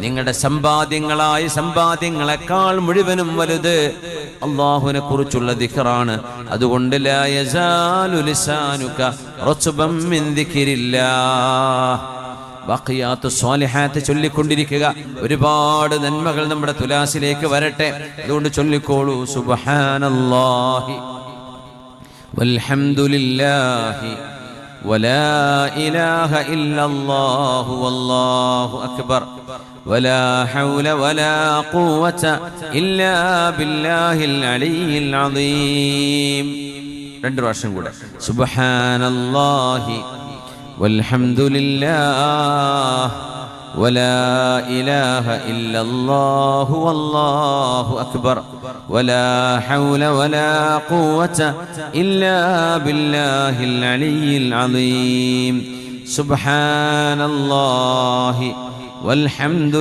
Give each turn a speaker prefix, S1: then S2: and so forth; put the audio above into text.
S1: നിങ്ങളുടെ സമ്പാദ്യങ്ങളെക്കാൾ മുഴുവനും വലുത് അല്ലാഹുവിനെ കുറിച്ചുള്ള ദിക്റാണ്. അതുകൊണ്ട് ലാ യസാലു ലിസാനുക റത്ബൻ മിൻ ദിക്രില്ലാഹ്, ബഖിയാത്തു സ്വാലിഹാത്ത് ചൊല്ലിക്കൊണ്ടിരിക്കുക. ഒരുപാട് നന്മകൾ നമ്മുടെ തുലാസിലേക്ക് വരട്ടെ. അതുകൊണ്ട് ചൊല്ലിക്കോളൂ സുബ്ഹാനല്ലാഹി വൽഹംദുലില്ലാഹി വലാ ഇലാഹ ഇല്ലല്ലാഹു വല്ലാഹു അക്ബർ വലാ ഹൗല വലാ ഖുവത ഇല്ലാ ബില്ലാഹിൽ അലിയിൽ അദീം. രണ്ട് പ്രാവശ്യം കൂടെ സുബ്ഹാനല്ലാഹി വൽഹംദുലില്ലാഹി വലാ ഇലാഹ ഇല്ലല്ലാഹു വല്ലാഹു അക്ബർ വലാ ഹൗല വലാ ഖുവത ഇല്ലാ ബില്ലാഹിൽ അലിയിൽ അദീം. സുബ്ഹാനല്ലാഹി വൽഹംദു